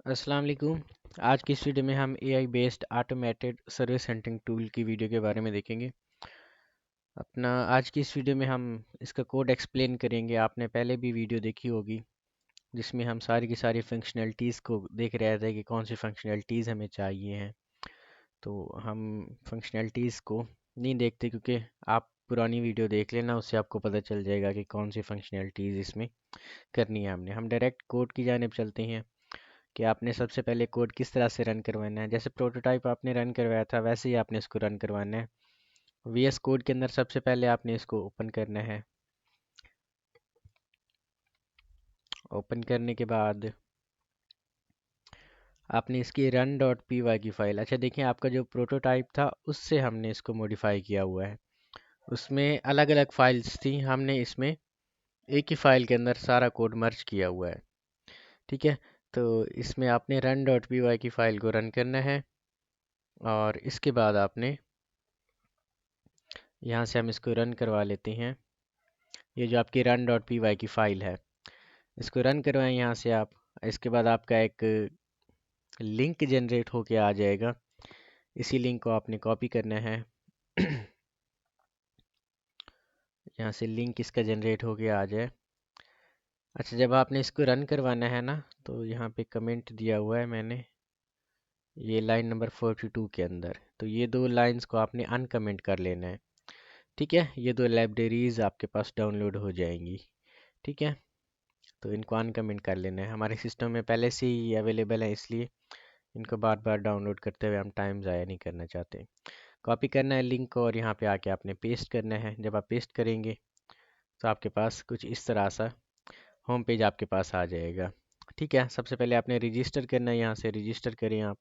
अस्सलाम वालेकुम। आज की इस वीडियो में हम AI based automated service hunting tool की वीडियो के बारे में देखेंगे। आज की इस वीडियो में हम इसका कोड एक्सप्लेन करेंगे। आपने पहले भी वीडियो देखी होगी जिसमें हम सारी की सारी फंक्शनलिटीज़ को देख रहे थे कि कौन सी फंक्शनलिटीज़ हमें चाहिए हैं। तो हम फंक्शनलिटीज़ को नहीं देखते क्योंकि आप पुरानी वीडियो देख लेना, उससे आपको पता चल जाएगा कि कौन सी फंक्शनलिटीज़ इसमें करनी है। हम डायरेक्ट कोड की जानिब चलते हैं कि आपने सबसे पहले कोड किस तरह से रन करवाना है। जैसे प्रोटोटाइप आपने रन करवाया था वैसे ही आपने इसको रन करवाना है। वीएस कोड के अंदर सबसे पहले आपने इसको ओपन करना है। ओपन करने के बाद आपने इसकी रन डॉट पी वाई की फ़ाइल, अच्छा देखिए आपका जो प्रोटोटाइप था उससे हमने इसको मॉडिफाई किया हुआ है। उसमें अलग अलग फाइल्स थी, हमने इसमें एक ही फाइल के अंदर सारा कोड मर्ज किया हुआ है। ठीक है, तो इसमें आपने रन डॉट पी वाई की फ़ाइल को रन करना है और इसके बाद आपने यहाँ से हम इसको रन करवा लेते हैं। ये जो आपकी रन डॉट पी वाई की फ़ाइल है इसको रन करवाएं यहाँ से आप। इसके बाद आपका एक लिंक जनरेट होके आ जाएगा। इसी लिंक को आपने कॉपी करना है। यहाँ से लिंक इसका जनरेट होके आ जाए। अच्छा, जब आपने इसको रन करवाना है ना, तो यहाँ पे कमेंट दिया हुआ है मैंने, ये लाइन नंबर 42 के अंदर, तो ये दो लाइंस को आपने अनकमेंट कर लेना है। ठीक है, ये दो लाइब्रेरीज आपके पास डाउनलोड हो जाएंगी। ठीक है, तो इनको अनकमेंट कर लेना है। हमारे सिस्टम में पहले से ही अवेलेबल है, इसलिए इनको बार बार डाउनलोड करते हुए हम टाइम ज़ाया नहीं करना चाहते। कॉपी करना है लिंक को और यहाँ पे आके आपने पेस्ट करना है। जब आप पेस्ट करेंगे तो आपके पास कुछ इस तरह सा होम पेज आपके पास आ जाएगा। ठीक है, सबसे पहले आपने रजिस्टर करना है, यहाँ से रजिस्टर करें आप।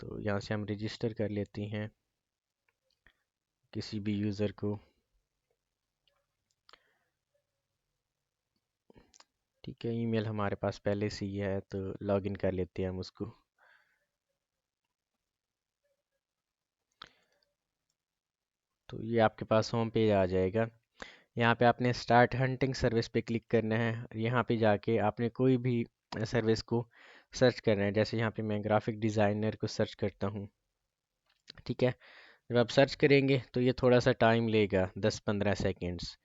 तो यहाँ से हम रजिस्टर कर लेते हैं किसी भी यूज़र को। ठीक है, ईमेल हमारे पास पहले से ही है तो लॉगिन कर लेते हैं हम उसको। तो ये आपके पास होम पेज आ जाएगा। यहाँ पे आपने स्टार्ट हंटिंग सर्विस पे क्लिक करना है। यहाँ पे जाके आपने कोई भी सर्विस को सर्च करना है। जैसे यहाँ पे मैं ग्राफिक डिज़ाइनर को सर्च करता हूँ। ठीक है, जब आप सर्च करेंगे तो ये थोड़ा सा टाइम लेगा, 10-15 सेकेंड्स,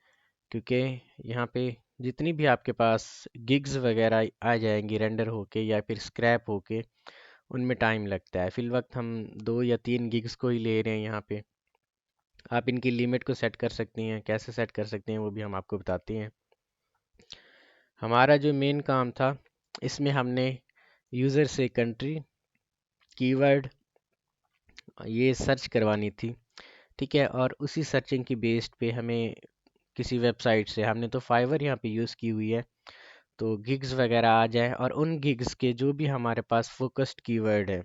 क्योंकि यहाँ पे जितनी भी आपके पास गिग्स वगैरह आ जाएंगी रेंडर होके या फिर स्क्रैप होके, उनमें टाइम लगता है। फिल वक्त हम 2 या 3 गिग्स को ही ले रहे हैं यहाँ पे। आप इनकी लिमिट को सेट कर सकती हैं, कैसे सेट कर सकते हैं वो भी हम आपको बताते हैं। हमारा जो मेन काम था इसमें हमने यूज़र से कंट्री, कीवर्ड ये सर्च करवानी थी। ठीक है, और उसी सर्चिंग की बेस्ड पे हमें किसी वेबसाइट से, हमने तो फाइवर यहाँ पे यूज़ की हुई है, तो गिग्स वगैरह आ जाए और उन गिग्स के जो भी हमारे पास फोकस्ड कीवर्ड है,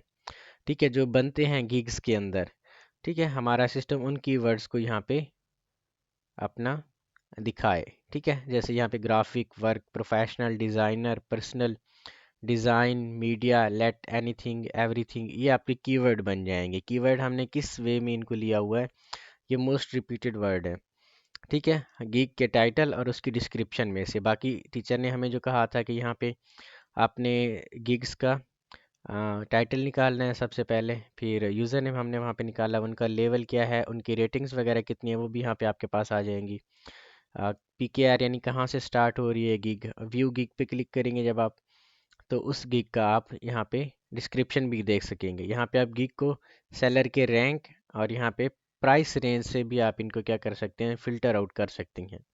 ठीक है, जो बनते हैं गिग्स के अंदर, ठीक है, हमारा सिस्टम उन कीवर्ड्स को यहाँ पे अपना दिखाए। ठीक है, जैसे यहाँ पे graphic work, professional designer, personal design, media, late anything, everything, ये आपके कीवर्ड बन जाएंगे। कीवर्ड हमने किस वे में इनको लिया हुआ है, ये मोस्ट रिपीटेड वर्ड है। ठीक है, गीक के टाइटल और उसकी डिस्क्रिप्शन में से। बाकी टीचर ने हमें जो कहा था कि यहाँ पे आपने गिग्स का टाइटल निकालना है सबसे पहले, फिर यूज़र नेम हमने वहाँ पे निकाला, उनका लेवल क्या है, उनकी रेटिंग्स वगैरह कितनी है वो भी यहाँ पे आपके पास आ जाएंगी। पीकेआर यानी कहाँ से स्टार्ट हो रही है गिग, व्यू गिग पे क्लिक करेंगे जब आप, तो उस गिग का आप यहाँ पे डिस्क्रिप्शन भी देख सकेंगे। यहाँ पे आप गिग को सेलर के रैंक और यहाँ पे प्राइस रेंज से भी आप इनको क्या कर सकते हैं, फ़िल्टर आउट कर सकते हैं।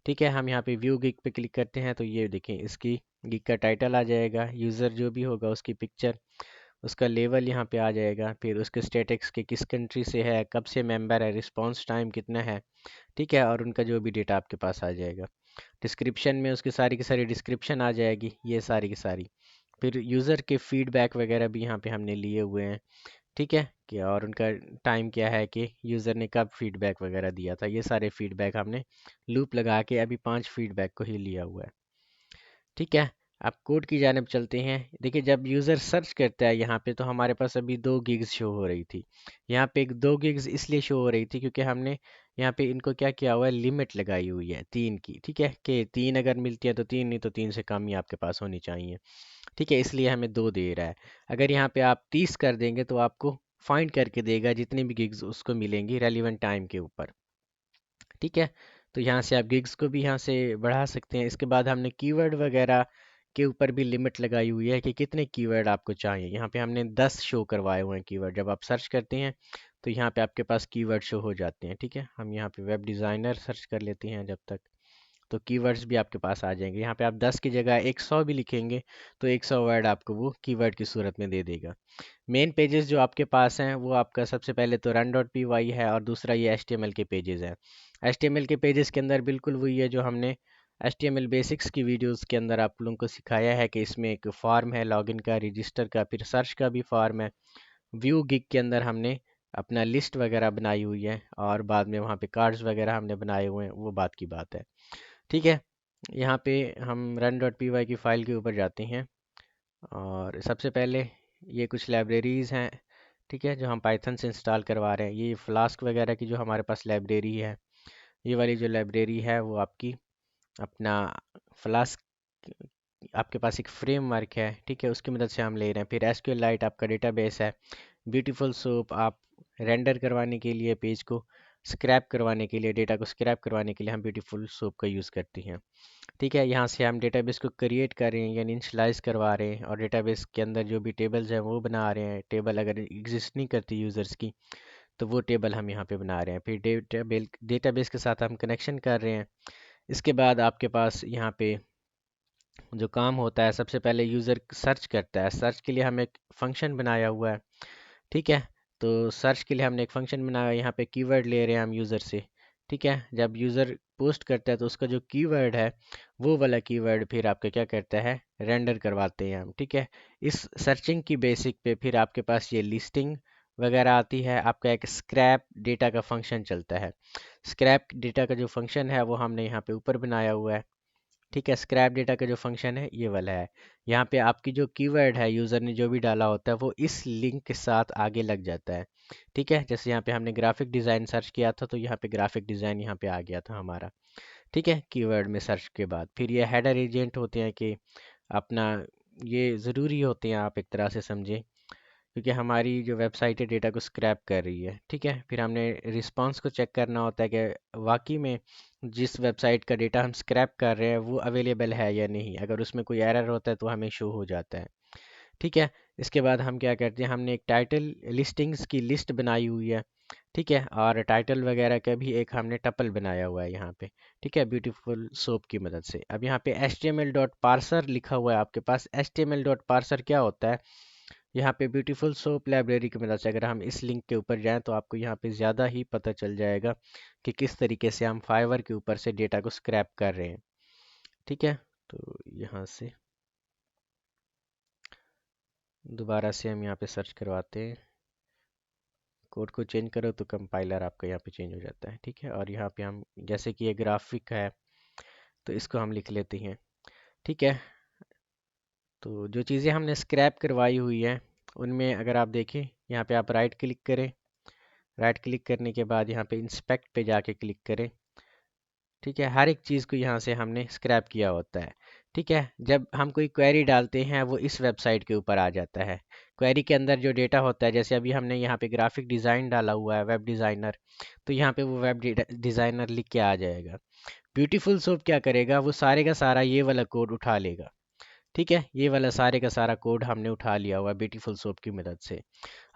ठीक है, हम यहाँ पे व्यू गिग पे क्लिक करते हैं तो ये देखें इसकी गिग का टाइटल आ जाएगा, यूज़र जो भी होगा उसकी पिक्चर, उसका लेवल यहाँ पे आ जाएगा, फिर उसके स्टेटस के किस कंट्री से है, कब से मेंबर है, रिस्पांस टाइम कितना है। ठीक है, और उनका जो भी डेटा आपके पास आ जाएगा। डिस्क्रिप्शन में उसकी सारी की सारी डिस्क्रिप्शन आ जाएगी, ये सारी की सारी। फिर यूज़र के फीडबैक वगैरह भी यहाँ पे हमने लिए हुए हैं। ठीक है, कि और उनका टाइम क्या है कि यूज़र ने कब फीडबैक वगैरह दिया था, ये सारे फीडबैक हमने लूप लगा के अभी 5 फीडबैक को ही लिया हुआ है। ठीक है, अब कोड की जानिब चलते हैं। देखिए जब यूज़र सर्च करता है यहाँ पे, तो हमारे पास अभी 2 गिग्स शो हो रही थी। यहाँ पे एक 2 गिग्स इसलिए शो हो रही थी क्योंकि हमने यहाँ पे इनको क्या किया हुआ है, लिमिट लगाई हुई है 3 की। ठीक है, कि 3 अगर मिलती है तो 3, नहीं तो 3 से कम ही आपके पास होनी चाहिए। ठीक है, इसलिए हमें 2 दे रहा है। अगर यहाँ पे आप 30 कर देंगे तो आपको फाइंड करके देगा जितनी भी गिग्स उसको मिलेंगी रेलिवेंट टाइम के ऊपर। ठीक है, तो यहाँ से आप गिग्स को भी यहाँ से बढ़ा सकते हैं। इसके बाद हमने कीवर्ड वगैरह के ऊपर भी लिमिट लगाई हुई है कि कितने कीवर्ड आपको चाहिए। यहाँ पे हमने 10 शो करवाए हुए हैं कीवर्ड। जब आप सर्च करते हैं तो यहाँ पे आपके पास कीवर्ड शो हो जाते हैं। ठीक है, हम यहाँ पे वेब डिज़ाइनर सर्च कर लेते हैं जब तक, तो कीवर्ड्स भी आपके पास आ जाएंगे। यहाँ पे आप 10 की जगह 100 भी लिखेंगे तो 100 वर्ड आपको वो कीवर्ड की सूरत में दे देगा। मेन पेजेस जो आपके पास हैं वो आपका सबसे पहले तो रन डॉट पी वाई है, और दूसरा ये एच टी एम एल के पेजेस हैं। एच टी एम एल के पेजेस के अंदर बिल्कुल वही है जो हमने H T M L basics की वीडियोस के अंदर आप लोगों को सिखाया है, कि इसमें एक फॉर्म है लॉगिन का, रजिस्टर का, फिर सर्च का भी फॉर्म है। व्यू गिग के अंदर हमने अपना लिस्ट वगैरह बनाई हुई है, और बाद में वहाँ पे कार्ड्स वगैरह हमने बनाए हुए हैं, वो बात की बात है। ठीक है, यहाँ पे हम रन डॉट पी वाई की फ़ाइल के ऊपर जाते हैं, और सबसे पहले ये कुछ लाइब्रेरीज़ हैं। ठीक है, जो हम पाइथन से इंस्टॉल करवा रहे हैं, ये फ्लास्क वगैरह की जो हमारे पास लाइब्रेरी है, ये वाली जो लाइब्रेरी है वो आपकी अपना फ्लास्क, आपके पास एक फ्रेमवर्क है। ठीक है, उसकी मदद से हम ले रहे हैं। फिर एसक्यूएल लाइट आपका डेटाबेस है। ब्यूटीफुल सोप आप रेंडर करवाने के लिए, पेज को स्क्रैप करवाने के लिए, डेटा को स्क्रैप करवाने के लिए हम ब्यूटीफुल सोप का यूज़ करते हैं। ठीक है, यहाँ से हम डेटाबेस को क्रिएट कर रहे हैं यानी इनिशियलाइज करवा रहे हैं, और डेटाबेस के अंदर जो भी टेबल्स हैं वो बना रहे हैं। टेबल अगर एग्जिस्ट नहीं करती यूज़र्स की तो वो टेबल हम यहाँ पे बना रहे हैं। फिर डेटाबेस के साथ हम कनेक्शन कर रहे हैं। इसके बाद आपके पास यहाँ पे जो काम होता है, सबसे पहले यूज़र सर्च करता है। सर्च के लिए हम एक फंक्शन बनाया हुआ है। ठीक है, तो सर्च के लिए हमने एक फंक्शन बनाया है, यहाँ पे कीवर्ड ले रहे हैं हम यूज़र से। ठीक है, जब यूज़र पोस्ट करता है तो उसका जो कीवर्ड है वो वाला कीवर्ड फिर आपका क्या करता है, रेंडर करवाते हैं हम। ठीक है, इस सर्चिंग की बेसिक पे फिर आपके पास ये लिस्टिंग वगैरह आती है। आपका एक स्क्रैप डेटा का फंक्शन चलता है। स्क्रैप डेटा का जो फंक्शन है वो हमने यहाँ पे ऊपर बनाया हुआ है। ठीक है, स्क्रैप डेटा का जो फंक्शन है ये वाला है। यहाँ पे आपकी जो कीवर्ड है यूज़र ने जो भी डाला होता है वो इस लिंक के साथ आगे लग जाता है। ठीक है, जैसे यहाँ पे हमने ग्राफिक डिज़ाइन सर्च किया था तो यहाँ पे ग्राफिक डिज़ाइन यहाँ पे आ गया था हमारा। ठीक है, कीवर्ड में सर्च के बाद फिर ये हेडर एजेंट होते हैं कि अपना, ये ज़रूरी होते हैं, आप एक तरह से समझें, क्योंकि हमारी जो वेबसाइट है डेटा को स्क्रैप कर रही है। ठीक है, फिर हमने रिस्पांस को चेक करना होता है कि वाकई में जिस वेबसाइट का डेटा हम स्क्रैप कर रहे हैं वो अवेलेबल है या नहीं। अगर उसमें कोई एरर होता है तो हमें शो हो जाता है। ठीक है, इसके बाद हम क्या करते हैं, हमने एक टाइटल लिस्टिंग्स की लिस्ट बनाई हुई है। ठीक है, और टाइटल वगैरह का भी एक हमने टपल बनाया हुआ है यहाँ पे। ठीक है, ब्यूटीफुल सोप की मदद से। अब यहाँ पे html.parser लिखा हुआ है आपके पास। html.parser क्या होता है, यहाँ पे ब्यूटीफुल सोप लाइब्रेरी की मदद से अगर हम इस लिंक के ऊपर जाएं तो आपको यहाँ पे ज़्यादा ही पता चल जाएगा कि किस तरीके से हम फाइवर के ऊपर से डेटा को स्क्रैप कर रहे हैं। ठीक है, तो यहाँ से दोबारा से हम यहाँ पे सर्च करवाते हैं। कोड को चेंज करो तो कंपाइलर आपका यहाँ पे चेंज हो जाता है। ठीक है, और यहाँ पे हम जैसे कि ये ग्राफिक है तो इसको हम लिख लेते हैं। ठीक है, तो जो चीज़ें हमने स्क्रैप करवाई हुई है उनमें अगर आप देखें, यहाँ पे आप राइट क्लिक करें। राइट क्लिक करने के बाद यहाँ पे इंस्पेक्ट पे जाके क्लिक करें। ठीक है, हर एक चीज़ को यहाँ से हमने स्क्रैप किया होता है। ठीक है, जब हम कोई क्वेरी डालते हैं वो इस वेबसाइट के ऊपर आ जाता है। क्वेरी के अंदर जो डेटा होता है, जैसे अभी हमने यहाँ पे ग्राफिक डिज़ाइन डाला हुआ है, वेब डिज़ाइनर, तो यहाँ पे वो वेब डिज़ाइनर लिख के आ जाएगा। ब्यूटीफुल सोप क्या करेगा, वो सारे का सारा ये वाला कोड उठा लेगा। ठीक है, ये वाला सारे का सारा कोड हमने उठा लिया हुआ ब्यूटीफुल सोप की मदद से।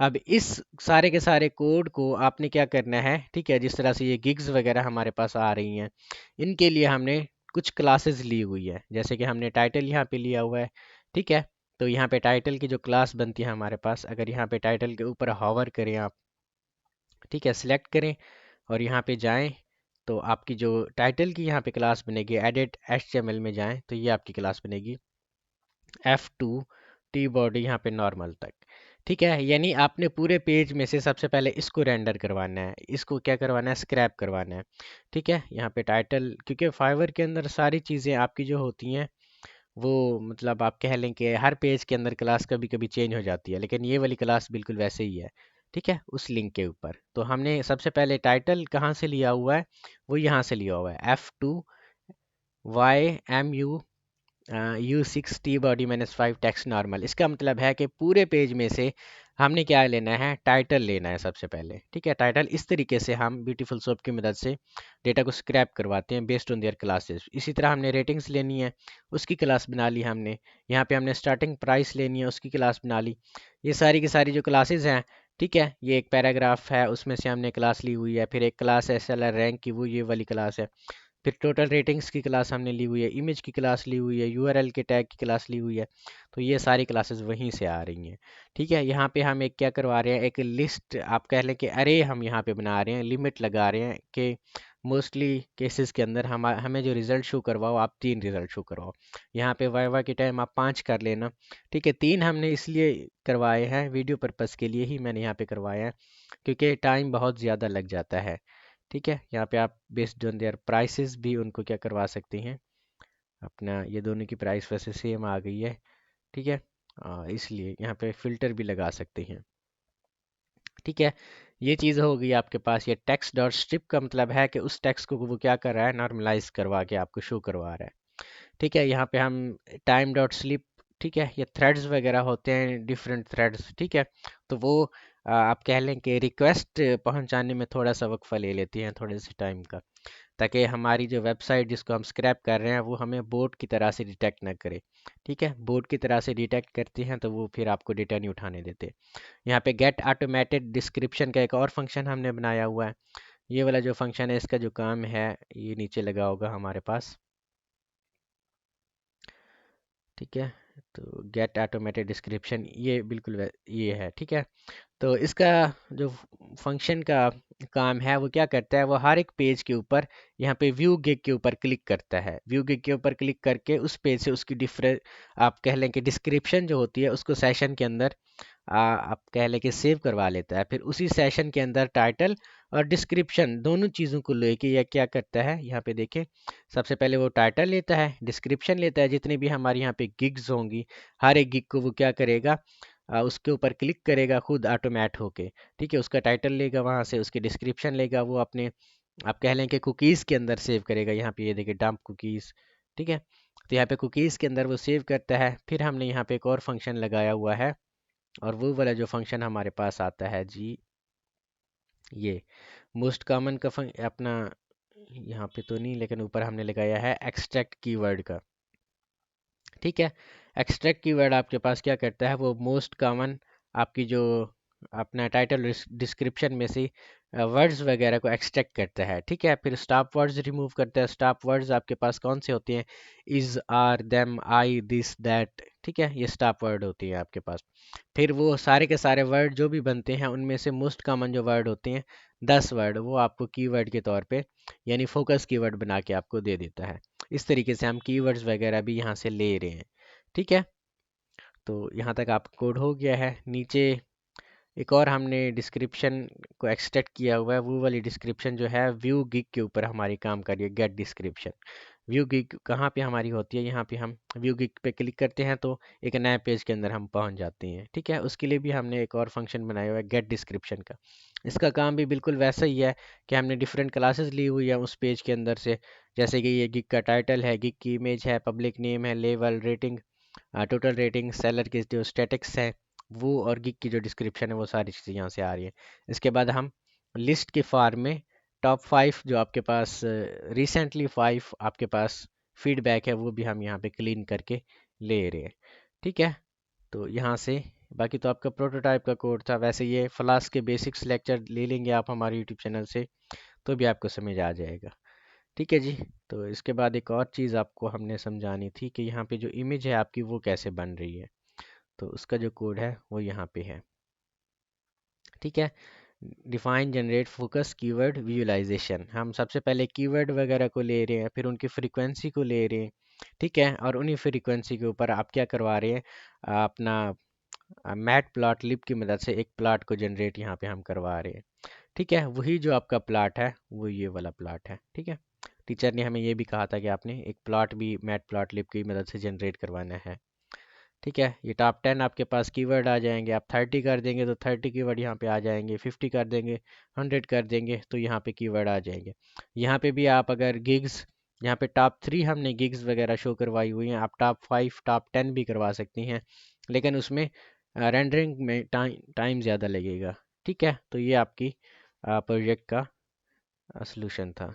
अब इस सारे के सारे कोड को आपने क्या करना है, ठीक है, जिस तरह से ये गिग्स वगैरह हमारे पास आ रही हैं, इनके लिए हमने कुछ क्लासेस ली हुई है। जैसे कि हमने टाइटल यहाँ पे लिया हुआ है। ठीक है, तो यहाँ पे टाइटल की जो क्लास बनती है हमारे पास, अगर यहाँ पे टाइटल के ऊपर हॉवर करें आप, ठीक है, सिलेक्ट करें और यहाँ पे जाएं, तो आपकी जो टाइटल की यहाँ पे क्लास बनेगी, एडिट HTML में जाएं तो ये आपकी क्लास बनेगी F2 टी बॉडी यहाँ पे नॉर्मल तक। ठीक है, यानी आपने पूरे पेज में से सबसे पहले इसको रेंडर करवाना है, इसको क्या करवाना है, स्क्रैप करवाना है। ठीक है, यहाँ पे टाइटल, क्योंकि फाइवर के अंदर सारी चीज़ें आपकी जो होती हैं वो, मतलब आप कह लें कि हर पेज के अंदर क्लास कभी कभी चेंज हो जाती है, लेकिन ये वाली क्लास बिल्कुल वैसे ही है। ठीक है, उस लिंक के ऊपर तो हमने सबसे पहले टाइटल कहाँ से लिया हुआ है, वो यहाँ से लिया हुआ है F2 YMU U6 T body -5 text normal. इसका मतलब है कि पूरे पेज में से हमने क्या लेना है, टाइटल लेना है सबसे पहले। ठीक है, टाइटल। इस तरीके से हम ब्यूटीफुल सोप की मदद से डेटा को स्क्रैप करवाते हैं बेस्ड ऑन देयर क्लासेस। इसी तरह हमने रेटिंग्स लेनी है, उसकी क्लास बना ली हमने। यहाँ पे हमने स्टार्टिंग प्राइस लेनी है, उसकी क्लास बना ली। ये सारी की सारी जो क्लासेस हैं, ठीक है, ये एक पैराग्राफ है, उसमें से हमने क्लास ली हुई है। फिर एक क्लास है सेलर रैंक की, वो ये वाली क्लास है। फिर टोटल रेटिंग्स की क्लास हमने ली हुई है, इमेज की क्लास ली हुई है, यूआरएल के टैग की क्लास ली हुई है। तो ये सारी क्लासेस वहीं से आ रही हैं। ठीक है, यहाँ पे हम एक क्या करवा रहे हैं, एक लिस्ट आप कह लें कि अरे हम यहाँ पे बना रहे हैं, लिमिट लगा रहे हैं कि मोस्टली केसेस के अंदर हमें जो रिजल्ट शो करवाओ, आप 3 रिजल्ट शो करवाओ। यहाँ पे वाइवा के टाइम आप 5 कर लेना। ठीक है, 3 हमने इसलिए करवाए हैं, वीडियो पर्पज़ के लिए ही मैंने यहाँ पे करवाया है, क्योंकि टाइम बहुत ज़्यादा लग जाता है। ठीक है, यहाँ पे आप बेस्ड ऑन देयर प्राइसेस भी उनको क्या करवा सकते हैं, अपना ये दोनों की प्राइस वैसे सेम आ गई है। ठीक है, इसलिए यहाँ पे फिल्टर भी लगा सकते हैं। ठीक है, ये चीज़ हो गई आपके पास। ये टेक्स्ट डॉट स्ट्रिप का मतलब है कि उस टेक्स्ट को वो क्या कर रहा है, नॉर्मलाइज करवा के आपको शो करवा रहा है। ठीक है, यहाँ पे हम टाइम डॉट स्लिप, ठीक है, ये थ्रेड्स वगैरह होते हैं, डिफरेंट थ्रेड्स। ठीक है, तो वो आप कह लें कि रिक्वेस्ट पहुंचाने में थोड़ा सा वक्फा ले लेती हैं, थोड़े से टाइम का, ताकि हमारी जो वेबसाइट जिसको हम स्क्रैप कर रहे हैं वो हमें बोट की तरह से डिटेक्ट ना करे। ठीक है, बोट की तरह से डिटेक्ट करती हैं तो वो फिर आपको डेटा नहीं उठाने देते। यहाँ पे गेट ऑटोमेटेड डिस्क्रिप्शन का एक और फंक्शन हमने बनाया हुआ है। ये वाला जो फंक्शन है, इसका जो काम है, ये नीचे लगा होगा हमारे पास। ठीक है, तो गेट ऑटोमेटेड डिस्क्रिप्शन ये बिल्कुल ये है। ठीक है, तो इसका जो फंक्शन का काम है वो क्या करता है, वो हर एक पेज के ऊपर यहाँ पे व्यू गिग के ऊपर क्लिक करता है। व्यू गिग के ऊपर क्लिक करके उस पेज से उसकी डिफरेंट आप कह लें कि डिस्क्रिप्शन जो होती है उसको सेशन के अंदर आप कह लें कि सेव करवा लेता है। फिर उसी सेशन के अंदर टाइटल और डिस्क्रिप्शन दोनों चीज़ों को लेके यह क्या करता है, यहाँ पे देखें, सबसे पहले वो टाइटल लेता है, डिस्क्रिप्शन लेता है, जितनी भी हमारी यहाँ पे गिग्स होंगी हर एक गिग को वो क्या करेगा, उसके ऊपर क्लिक करेगा खुद ऑटोमेट होके। ठीक है, उसका टाइटल लेगा, वहाँ से उसकी डिस्क्रिप्शन लेगा, वो अपने आप कह लें कि कुकीज़ के अंदर सेव करेगा। यहाँ पे ये देखिए डंप कुकीज़। ठीक है, तो यहाँ पे कुकीज़ के अंदर वो सेव करता है। फिर हमने यहाँ पे एक और फंक्शन लगाया हुआ है, और वो वाला जो फंक्शन हमारे पास आता है जी, ये मोस्ट कॉमन का अपना यहाँ पे तो नहीं, लेकिन ऊपर हमने लगाया है एक्सट्रैक्ट कीवर्ड का। ठीक है, एक्सट्रैक्ट कीवर्ड आपके पास क्या करता है, वो मोस्ट कॉमन आपकी जो अपना टाइटल डिस्क्रिप्शन में से वर्ड्स वगैरह को एक्सट्रैक्ट करता है। ठीक है, फिर स्टॉप वर्ड्स रिमूव करता है। स्टॉप वर्ड्स आपके पास कौन से होते हैं, is, are, them, I, this, that. ठीक है, ये स्टॉप वर्ड होती है आपके पास। फिर वो सारे के सारे वर्ड जो भी बनते हैं उनमें से मोस्ट कॉमन जो वर्ड होते हैं 10 वर्ड, वो आपको कीवर्ड के तौर पे यानी फोकस कीवर्ड बना के आपको दे देता है। इस तरीके से हम कीवर्ड्स वगैरह भी यहाँ से ले रहे हैं। ठीक है, तो यहाँ तक आपका कोड हो गया है। नीचे एक और हमने डिस्क्रिप्शन को एक्सट्रैक्ट किया हुआ है, वो वाली डिस्क्रिप्शन जो है व्यू गिग के ऊपर हमारी काम कर रही है, गेट डिस्क्रिप्शन। व्यू गिग कहाँ पे हमारी होती है, यहाँ पे हम व्यू गिग पे क्लिक करते हैं तो एक नए पेज के अंदर हम पहुँच जाते हैं। ठीक है, उसके लिए भी हमने एक और फंक्शन बनाया हुआ है गेट डिस्क्रिप्शन का। इसका काम भी बिल्कुल वैसा ही है कि हमने डिफरेंट क्लासेस ली हुई है उस पेज के अंदर से, जैसे कि ये गिग का टाइटल है, गिग की इमेज है, पब्लिक नेम है, level, rating, total rating, seller के जो स्टेटिक्स हैं वो, और गिग की जो डिस्क्रिप्शन है, वो सारी चीज़ें यहाँ से आ रही है। इसके बाद हम लिस्ट के फॉर्म में टॉप 5 जो आपके पास रिसेंटली 5 आपके पास फीडबैक है वो भी हम यहाँ पे क्लीन करके ले रहे हैं। ठीक है, तो यहाँ से बाकी तो आपका प्रोटोटाइप का कोड था। वैसे ये फ्लास्क के बेसिक्स लेक्चर ले लेंगे आप हमारे यूट्यूब चैनल से तो भी आपको समझ आ जाएगा। ठीक है जी, तो इसके बाद एक और चीज़ आपको हमने समझानी थी कि यहाँ पे जो इमेज है आपकी वो कैसे बन रही है, तो उसका जो कोड है वो यहाँ पे है। ठीक है, define generate focus keyword visualization, हम सबसे पहले कीवर्ड वगैरह को ले रहे हैं, फिर उनकी फ्रीक्वेंसी को ले रहे हैं। ठीक है, और उन्हीं फ्रीक्वेंसी के ऊपर आप क्या करवा रहे हैं, अपना मैट प्लॉट लिब की मदद से एक प्लॉट को जनरेट यहाँ पे हम करवा रहे हैं। ठीक है, वही जो आपका प्लॉट है वो ये वाला प्लॉट है। ठीक है, टीचर ने हमें ये भी कहा था कि आपने एक प्लॉट भी मैट प्लॉट लिब की मदद से जनरेट करवाना है। ठीक है, ये टॉप 10 आपके पास कीवर्ड आ जाएंगे। आप 30 कर देंगे तो 30 कीवर्ड यहाँ पे आ जाएंगे, 50 कर देंगे, 100 कर देंगे तो यहाँ पे कीवर्ड आ जाएंगे। यहाँ पे भी आप अगर गिग्स यहाँ पे टॉप 3 हमने गिग्स वगैरह शो करवाई हुई हैं, आप टॉप 5 टॉप 10 भी करवा सकती हैं, लेकिन उसमें रेंडरिंग में टाइम ज़्यादा लगेगा। ठीक है, तो ये आपकी प्रोजेक्ट का सलूशन था।